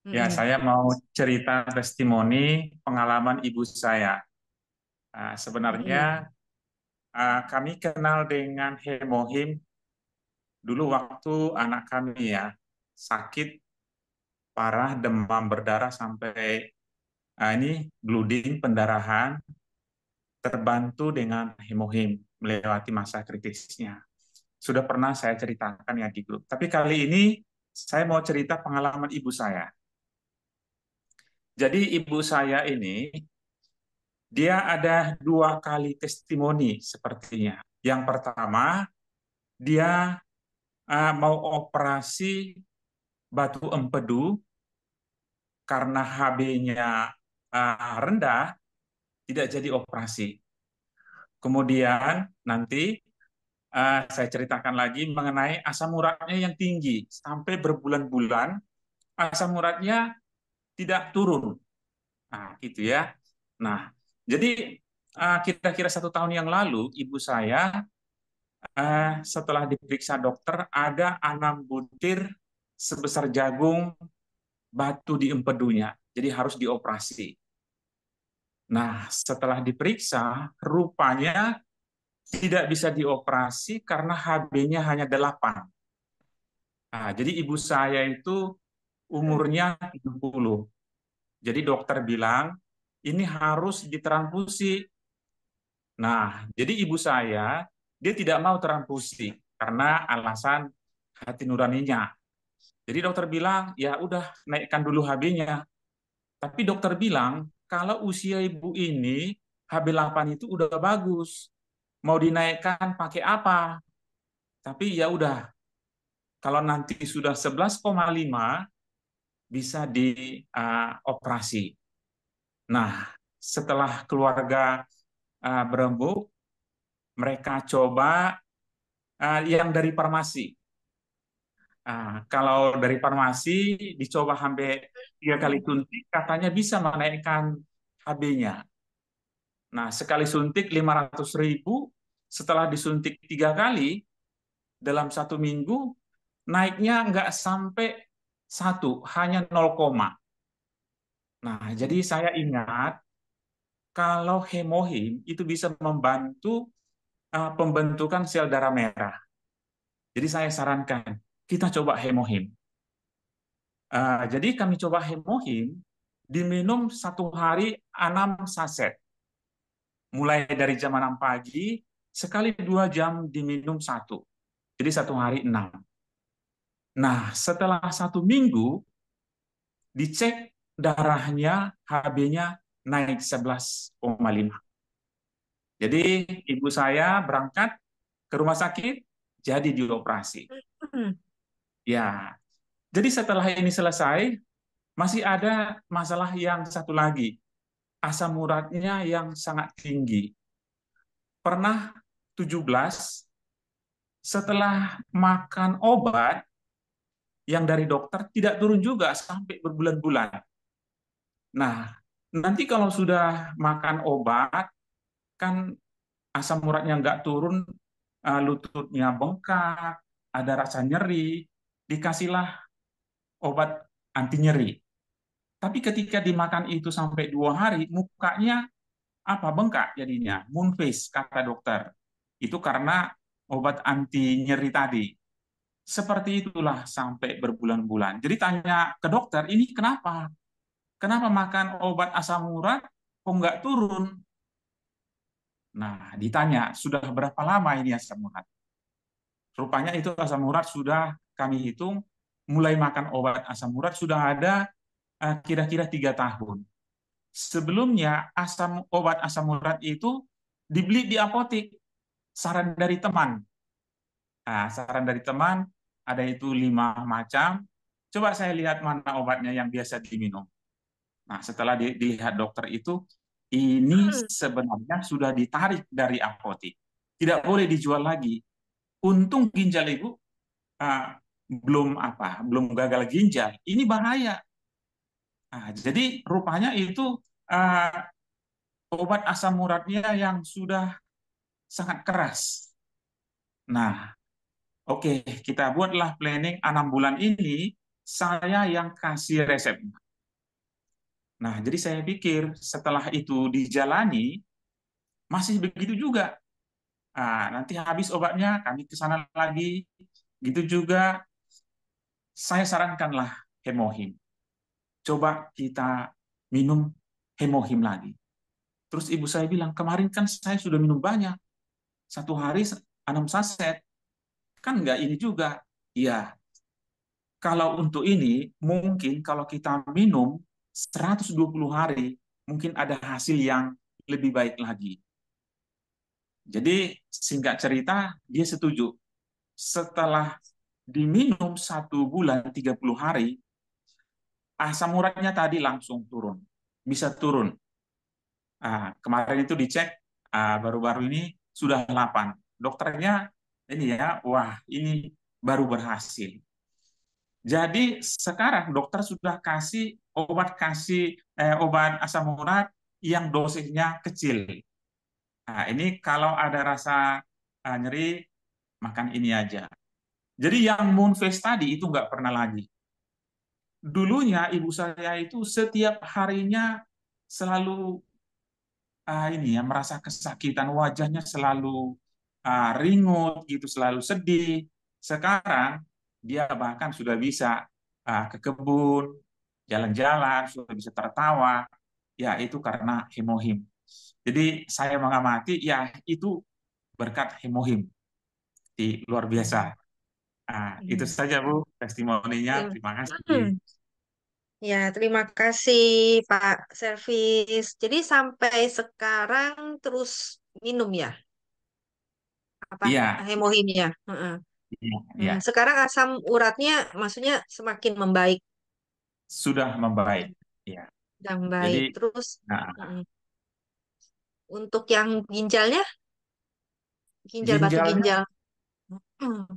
Ya, Mm-mm. saya mau cerita testimoni pengalaman ibu saya. Sebenarnya Mm-mm. kami kenal dengan hemohim dulu waktu anak kami ya sakit parah, demam berdarah sampai ini bleeding pendarahan, terbantu dengan hemohim melewati masa kritisnya. Sudah pernah saya ceritakan ya di grup. Tapi kali ini saya mau cerita pengalaman ibu saya. Jadi ibu saya ini dia ada dua kali testimoni sepertinya. Yang pertama, dia mau operasi batu empedu karena HB-nya rendah, tidak jadi operasi. Kemudian nanti saya ceritakan lagi mengenai asam uratnya yang tinggi. Sampai berbulan-bulan asam uratnya tidak turun. Nah, gitu ya. Nah, jadi kira-kira 1 tahun yang lalu, ibu saya setelah diperiksa dokter ada 6 butir sebesar jagung batu di empedunya, jadi harus dioperasi. Nah, setelah diperiksa, rupanya tidak bisa dioperasi karena HB-nya hanya 8. Nah, jadi ibu saya itu umurnya 70. Jadi dokter bilang, ini harus ditransfusi. Nah, jadi ibu saya, dia tidak mau transfusi karena alasan hati nuraninya. Jadi dokter bilang, ya udah naikkan dulu HB-nya. Tapi dokter bilang, kalau usia ibu ini HB8 itu udah bagus. Mau dinaikkan pakai apa? Tapi ya udah, kalau nanti sudah 11,5 bisa dioperasi. Nah, setelah keluarga berembuk, mereka coba yang dari farmasi. Kalau dari farmasi dicoba sampai 3 kali suntik, katanya bisa menaikkan HB-nya. Nah, sekali suntik 500.000, setelah disuntik 3 kali, dalam 1 minggu, naiknya nggak sampai 1, hanya 0, nah, jadi saya ingat kalau hemohim itu bisa membantu pembentukan sel darah merah. Jadi saya sarankan, kita coba hemohim. Jadi kami coba hemohim, diminum 1 hari 6 saset. Mulai dari jam 6 pagi, sekali 2 jam diminum 1. Jadi 1 hari 6. Nah, setelah 1 minggu, dicek darahnya, HB-nya naik 11,5. Jadi ibu saya berangkat ke rumah sakit, jadi dioperasi. Mm-mm. Ya, jadi setelah ini selesai, masih ada masalah yang satu lagi, asam uratnya yang sangat tinggi. Pernah 17, setelah makan obat yang dari dokter tidak turun juga sampai berbulan-bulan. Nah, nanti kalau sudah makan obat, kan asam uratnya nggak turun, lututnya bengkak, ada rasa nyeri, dikasihlah obat anti nyeri. Tapi ketika dimakan itu sampai 2 hari, mukanya apa bengkak jadinya, moon face kata dokter. Itu karena obat anti nyeri tadi. Seperti itulah sampai berbulan-bulan. Jadi tanya ke dokter, ini kenapa? Kenapa makan obat asam urat kok nggak turun? Nah, ditanya, sudah berapa lama ini asam urat? Rupanya itu asam urat sudah kami hitung, mulai makan obat asam urat sudah ada kira-kira 3 tahun. Sebelumnya obat asam urat itu dibeli di apotek, saran dari teman. Nah, saran dari teman ada itu 5 macam. Coba saya lihat mana obatnya yang biasa diminum. Nah, setelah dilihat dokter itu, ini sebenarnya sudah ditarik dari apotek. Tidak boleh dijual lagi. Untung ginjal ibu ah, belum gagal ginjal. Ini bahaya. Nah, jadi rupanya itu ah, obat asam uratnya yang sudah sangat keras. Nah, oke, kita buatlah planning 6 bulan ini. saya yang kasih resep. Nah, jadi saya pikir setelah itu dijalani, masih begitu juga. Nanti habis obatnya, kami ke sana lagi. Gitu juga, saya sarankanlah hemohim. Coba kita minum hemohim lagi. Terus ibu saya bilang, kemarin kan saya sudah minum banyak. Satu hari 6 saset. Kan nggak ini juga. Iya, kalau untuk ini, mungkin kalau kita minum 120 hari, mungkin ada hasil yang lebih baik lagi. Jadi singkat cerita, dia setuju. Setelah diminum 1 bulan 30 hari, asam uratnya tadi langsung turun. Bisa turun. Kemarin itu dicek, baru-baru ini sudah 8. Dokternya ini ya, wah ini baru berhasil. Jadi sekarang dokter sudah kasih obat asam urat yang dosisnya kecil. Ini kalau ada rasa nyeri, makan ini aja. Jadi yang moon phase tadi itu nggak pernah lagi. Dulunya ibu saya itu setiap harinya selalu ini ya merasa kesakitan, wajahnya selalu ringut gitu, selalu sedih. Sekarang dia bahkan sudah bisa ke kebun, jalan-jalan, sudah bisa tertawa. Ya itu karena hemohim. Jadi saya mengamati ya itu berkat hemohim di luar biasa. Itu Hmm. saja Bu testimoninya. Terima Terima kasih. Hmm. Ya, terima kasih Pak Servis. Jadi sampai sekarang terus minum ya, apa Iya, hemohimnya? Heeh. iya, iya. Sekarang asam uratnya, maksudnya semakin membaik Sudah membaik. Iya. dan Jadi baik. Terus nah, mm, untuk yang ginjalnya, ginjal batu ginjalnya ginjal, Hmm,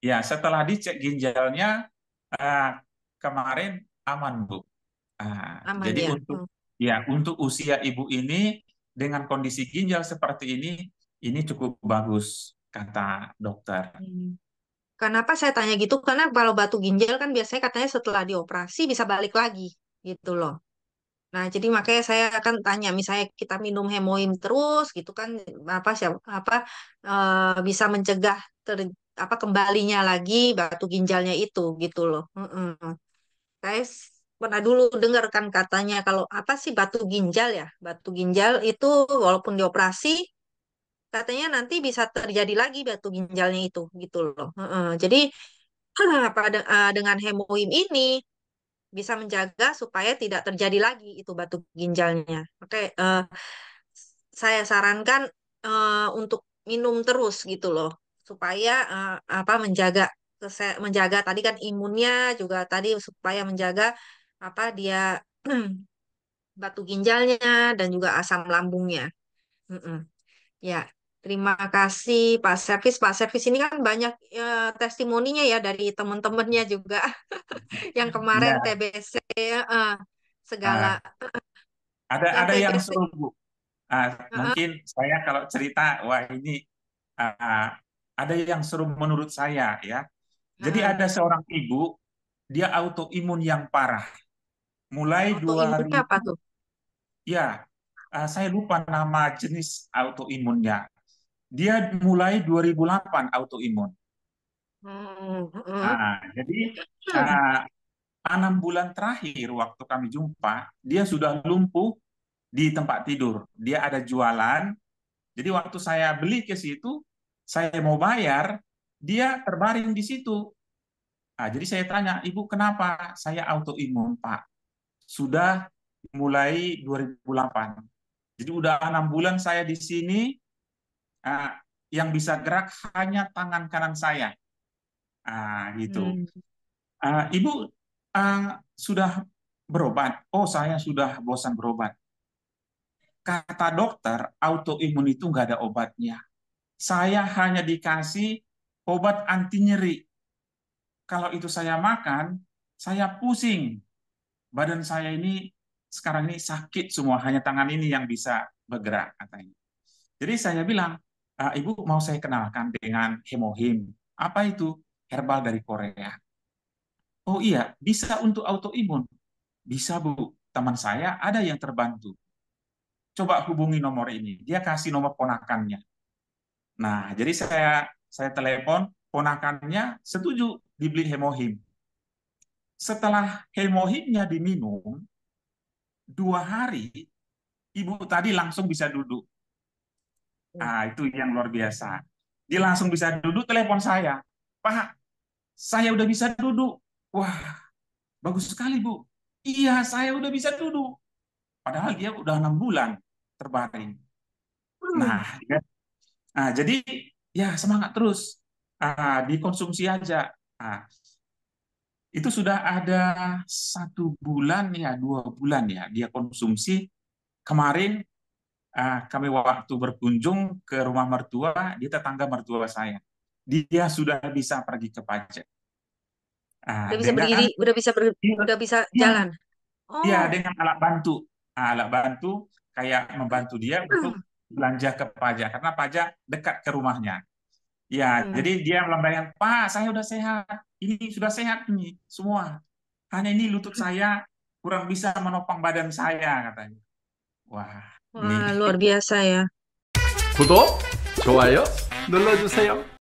ya setelah dicek ginjalnya eh, kemarin aman Bu. aman Jadi ya. untuk usia ibu ini dengan kondisi ginjal seperti ini cukup bagus kata dokter. Hmm. Kenapa saya tanya gitu? Karena kalau batu ginjal kan biasanya katanya setelah dioperasi bisa balik lagi gitu loh. Nah, jadi makanya saya akan tanya, misalnya kita minum hemoin terus gitu kan, apa bisa mencegah ter, apa kembalinya lagi batu ginjalnya itu gitu loh. Saya pernah dulu dengar kan katanya kalau apa sih batu ginjal ya, batu ginjal itu walaupun dioperasi katanya nanti bisa terjadi lagi batu ginjalnya itu gitu loh. Jadi dengan hemoin ini bisa menjaga supaya tidak terjadi lagi itu batu ginjalnya. Oke, saya sarankan untuk minum terus gitu loh, supaya apa menjaga tadi kan imunnya juga tadi supaya menjaga apa dia batu ginjalnya dan juga asam lambungnya. Mm-mm. Ya, terima kasih Pak Servis. Pak Servis ini kan banyak testimoninya ya dari teman-temannya juga yang kemarin Ya, TBC eh, segala ah, ada yang ada yang TBC. seru Bu. Mungkin saya kalau cerita, wah ini ah, ada yang seru menurut saya ya. Jadi ada seorang ibu, dia autoimun yang parah. Mulai Autoimunnya apa 2000, tuh? ya, saya lupa nama jenis autoimunnya. Dia mulai 2008 autoimun. Hmm, hmm, Jadi hmm. ah, 6 bulan terakhir waktu kami jumpa, dia sudah lumpuh di tempat tidur. Dia ada jualan. Jadi waktu saya beli ke situ, saya mau bayar, dia terbaring di situ. Jadi saya tanya, Ibu kenapa? Saya autoimun, Pak. Sudah mulai 2008. Jadi udah 6 bulan saya di sini, ah, yang bisa gerak hanya tangan kanan saya. Gitu. Hmm. Ibu sudah berobat? Oh, saya sudah bosan berobat. Kata dokter, autoimun itu nggak ada obatnya. Saya hanya dikasih obat anti nyeri. Kalau itu saya makan, saya pusing. Badan saya ini sekarang ini sakit semua, hanya tangan ini yang bisa bergerak katanya. Jadi saya bilang, Ibu mau saya kenalkan dengan hemohim. Apa itu? Herbal dari Korea. Oh iya, bisa untuk autoimun. Bisa, Bu. Teman saya ada yang terbantu. Coba hubungi nomor ini. Dia kasih nomor ponakannya. Nah, jadi saya telepon, ponakannya setuju dibeli hemohim. Setelah hemohimnya diminum, 2 hari, ibu tadi langsung bisa duduk. Itu yang luar biasa. Dia langsung bisa duduk, telepon saya. Pak, saya udah bisa duduk. Wah, bagus sekali, Bu. Iya, saya udah bisa duduk. Padahal dia udah 6 bulan terbaring. Hmm. Nah, ya. Jadi ya semangat terus. Dikonsumsi aja. Nah, itu sudah ada 1 bulan ya, 2 bulan ya dia konsumsi. Kemarin kami waktu berkunjung ke rumah mertua, di tetangga mertua saya. Dia sudah bisa pergi ke pajak. Udah bisa berdiri, Dengan udah bisa ya, jalan. ya Oh. dengan alat bantu. Alat bantu kayak membantu dia untuk belanja ke pajak karena pajak dekat ke rumahnya. Ya, Hmm. jadi dia melambaikan, Pak, saya udah sehat. Ini sudah sehat nih semua. Hanya ini lutut saya kurang bisa menopang badan saya katanya. Wah, ini Wah, luar biasa ya. 구독, 좋아요 눌러주세요.